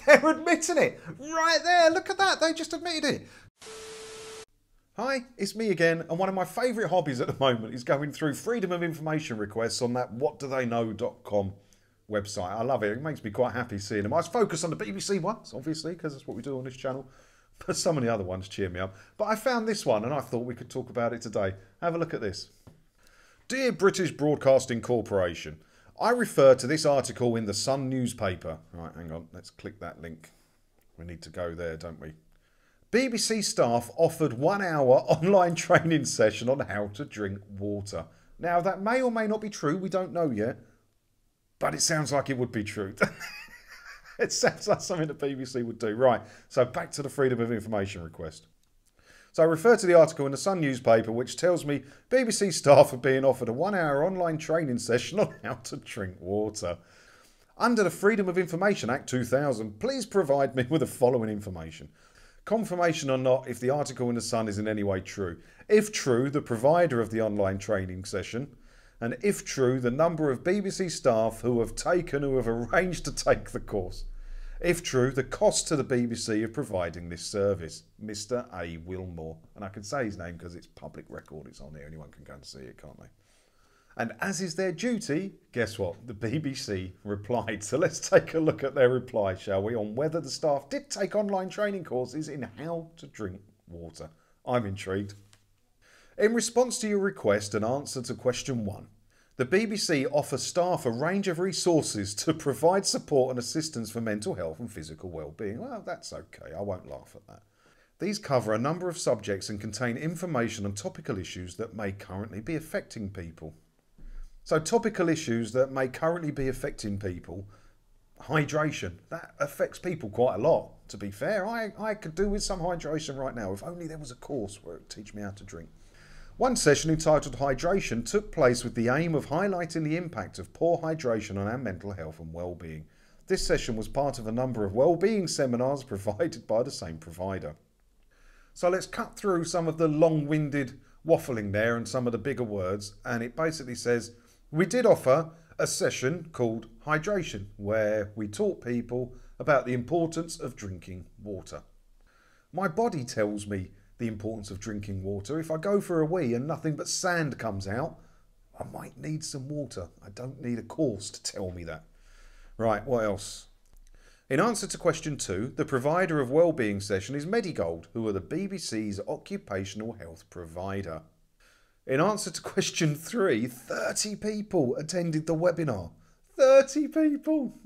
They're admitting it. Right there. Look at that. They just admitted it. Hi, it's me again, and one of my favourite hobbies at the moment is going through freedom of information requests on that whatdotheyknow.com website. I love it. It makes me quite happy seeing them. I was focused on the BBC ones, obviously, because that's what we do on this channel. But some of the other ones cheer me up. But I found this one, and I thought we could talk about it today. Have a look at this. Dear British Broadcasting Corporation, I refer to this article in the Sun newspaper. Right, hang on. Let's click that link. We need to go there, don't we? BBC staff offered 1 hour online training session on how to drink water. Now, that may or may not be true. We don't know yet. But it sounds like it would be true. It sounds like something the BBC would do. Right, so back to the freedom of information request. So I refer to the article in the Sun newspaper which tells me BBC staff are being offered a 1 hour online training session on how to drink water. Under the Freedom of Information Act 2000, please provide me with the following information. Confirmation or not if the article in the Sun is in any way true. If true, the provider of the online training session. And if true, the number of BBC staff who have arranged to take the course. If true, the cost to the BBC of providing this service. Mr. A. Wilmore. And I can say his name because it's public record. It's on there. Anyone can go and see it, can't they? And as is their duty, guess what? The BBC replied. So let's take a look at their reply, shall we, on whether the staff did take online training courses in how to drink water. I'm intrigued. In response to your request and answer to question 1, the BBC offers staff a range of resources to provide support and assistance for mental health and physical well-being. Well, that's okay. I won't laugh at that. These cover a number of subjects and contain information on topical issues that may currently be affecting people. So topical issues that may currently be affecting people. Hydration. That affects people quite a lot, to be fair. I could do with some hydration right now, if only there was a course where it would teach me how to drink. One session entitled Hydration took place with the aim of highlighting the impact of poor hydration on our mental health and well-being. This session was part of a number of well-being seminars provided by the same provider. So let's cut through some of the long-winded waffling there and some of the bigger words, and it basically says, we did offer a session called Hydration, where we taught people about the importance of drinking water. My body tells me the importance of drinking water. If I go for a wee and nothing but sand comes out, I might need some water. I don't need a course to tell me that. Right, what else? In answer to question 2, the provider of wellbeing session is Medigold, who are the BBC's occupational health provider. In answer to question 3, 30 people attended the webinar. 30 people!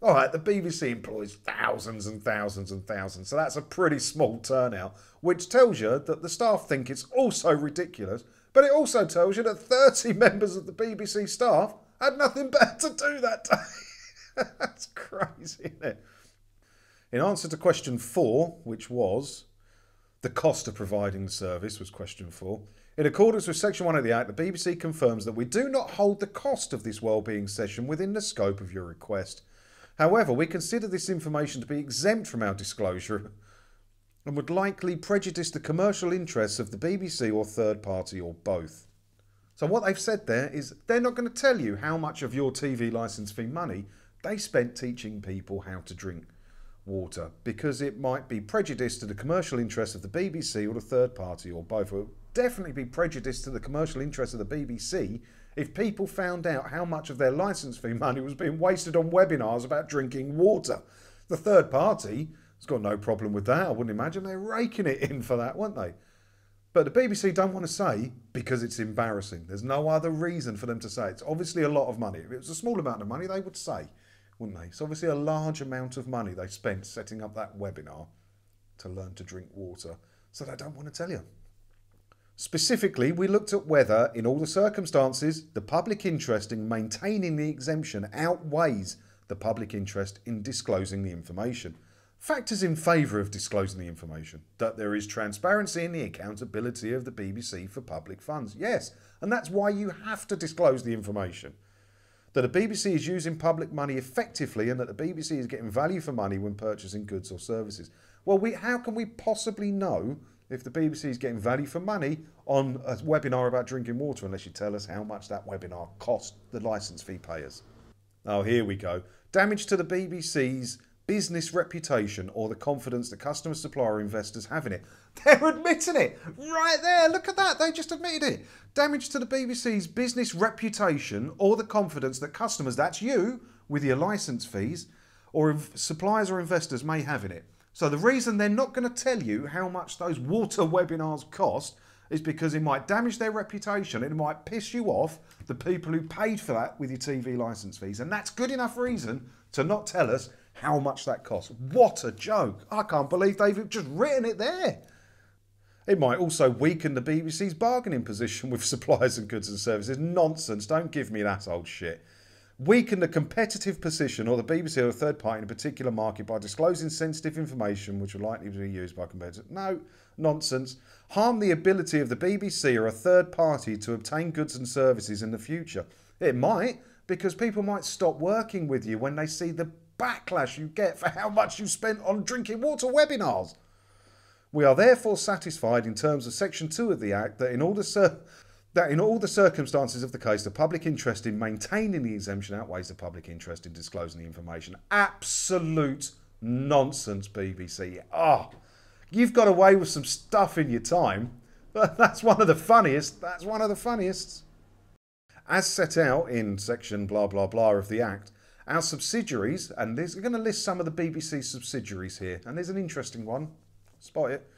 Alright, the BBC employs thousands and thousands and thousands, so that's a pretty small turnout, which tells you that the staff think it's also ridiculous, but it also tells you that 30 members of the BBC staff had nothing better to do that day. That's crazy, isn't it? In answer to question 4, which was the cost of providing the service, was question 4. In accordance with Section 1 of the Act, the BBC confirms that we do not hold the cost of this wellbeing session within the scope of your request. However, we consider this information to be exempt from our disclosure and would likely prejudice the commercial interests of the BBC or third party or both. So what they've said there is they're not going to tell you how much of your TV licence fee money they spent teaching people how to drink water, because it might be prejudice to the commercial interests of the BBC or the third party or both. It would definitely be prejudice to the commercial interests of the BBC if people found out how much of their licence fee money was being wasted on webinars about drinking water. The third party has got no problem with that. I wouldn't imagine they're raking it in for that, weren't they? But the BBC don't want to say because it's embarrassing. There's no other reason for them to say. It's obviously a lot of money. If it was a small amount of money, they would say, wouldn't they? It's obviously a large amount of money they spent setting up that webinar to learn to drink water. So they don't want to tell you. Specifically, we looked at whether, in all the circumstances, the public interest in maintaining the exemption outweighs the public interest in disclosing the information. Factors in favour of disclosing the information: that there is transparency in the accountability of the BBC for public funds. Yes, and that's why you have to disclose the information. That the BBC is using public money effectively and that the BBC is getting value for money when purchasing goods or services. Well, how can we possibly know if the BBC is getting value for money on a webinar about drinking water unless you tell us how much that webinar cost the licence fee payers? Oh, here we go. damage to the BBC's business reputation or the confidence that customers, supplier or investors have in it. They're admitting it right there. Look at that. They just admitted it. Damage to the BBC's business reputation or the confidence that customers, that's you, with your licence fees, or suppliers or investors may have in it. So the reason they're not going to tell you how much those water webinars cost is because it might damage their reputation. It might piss you off, the people who paid for that with your TV licence fees. And that's good enough reason to not tell us how much that costs. What a joke. I can't believe they've just written it there. It might also weaken the BBC's bargaining position with suppliers and goods and services. Nonsense. Don't give me that old shit. Weaken the competitive position or the BBC or a third party in a particular market by disclosing sensitive information which will likely be used by competitors. No, nonsense. Harm the ability of the BBC or a third party to obtain goods and services in the future. It might, because people might stop working with you when they see the backlash you get for how much you spent on drinking water webinars. We are therefore satisfied in terms of Section 2 of the Act that in all the circumstances of the case, the public interest in maintaining the exemption outweighs the public interest in disclosing the information. Absolute nonsense, BBC. You've got away with some stuff in your time, but that's one of the funniest. That's one of the funniest. As set out in section blah, blah, blah of the Act, our subsidiaries, and we're going to list some of the BBC subsidiaries here, and there's an interesting one, spot it,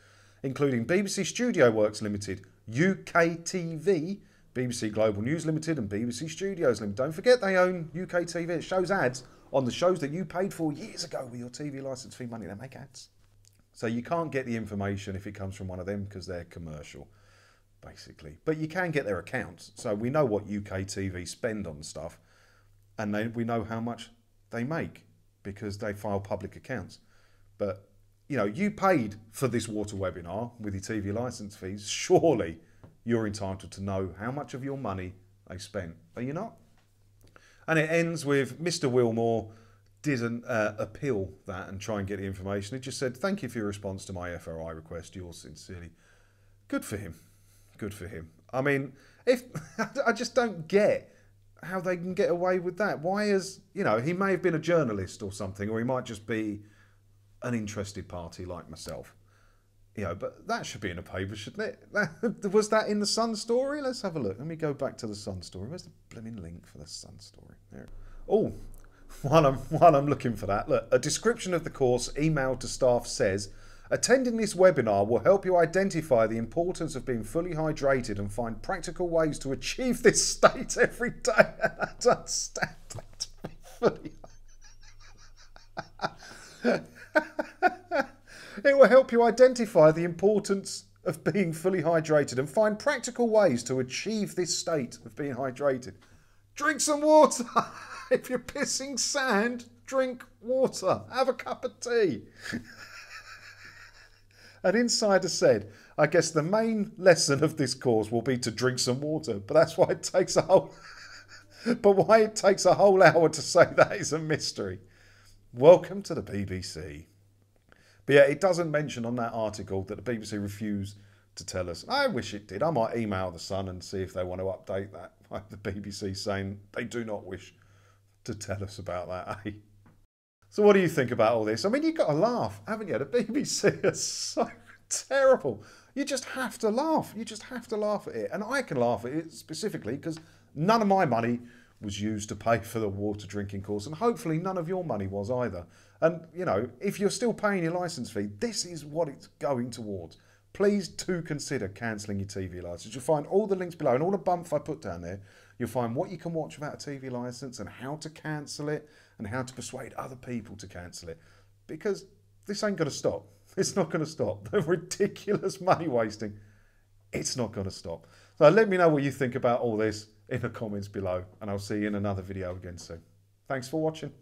including BBC Studio Works Limited, UK TV, BBC Global News Limited and BBC Studios Limited. Don't forget they own UK TV. It shows ads on the shows that you paid for years ago with your TV licence fee money. They make ads. So you can't get the information if it comes from one of them because they're commercial, basically. But you can get their accounts. So we know what UK TV spend on stuff, and we know how much they make because they file public accounts. But you know, you paid for this water webinar with your TV licence fees. Surely you're entitled to know how much of your money they spent. Are you not? And it ends with Mr. Wilmore didn't appeal that and try and get the information. He just said, thank you for your response to my FOI request. Yours sincerely. Good for him. Good for him. I mean, I just don't get how they can get away with that. Why is, you know, he may have been a journalist or something, or he might just be an interested party like myself, you know, but that should be in a paper, shouldn't it? Was that in the Sun story? Let's have a look. Let me go back to the Sun story. Where's the blooming link for the Sun story? There. Oh, while I'm looking for that, look, a description of the course emailed to staff says, attending this webinar will help you identify the importance of being fully hydrated and find practical ways to achieve this state every day. I don't stand that to be fully It will help you identify the importance of being fully hydrated and find practical ways to achieve this state of being hydrated. Drink some water. If you're pissing sand, drink water. Have a cup of tea. An insider said, I guess the main lesson of this course will be to drink some water, but that's why it takes a whole hour to say that is a mystery. Welcome to the BBC. But yeah, it doesn't mention on that article that the BBC refused to tell us. I wish it did. I might email the Sun and see if they want to update that. Like the BBC saying they do not wish to tell us about that, eh? So what do you think about all this? I mean, you've got to laugh, haven't you? The BBC is so terrible. You just have to laugh. You just have to laugh at it. And I can laugh at it specifically because none of my money was used to pay for the water drinking course, and hopefully none of your money was either. And, you know, if you're still paying your licence fee, this is what it's going towards. Please do consider cancelling your TV licence. You'll find all the links below and all the bump I put down there. You'll find what you can watch without a TV licence and how to cancel it and how to persuade other people to cancel it. Because this ain't going to stop. It's not going to stop. The ridiculous money wasting, it's not going to stop. So let me know what you think about all this in the comments below, and I'll see you in another video again soon. Thanks for watching.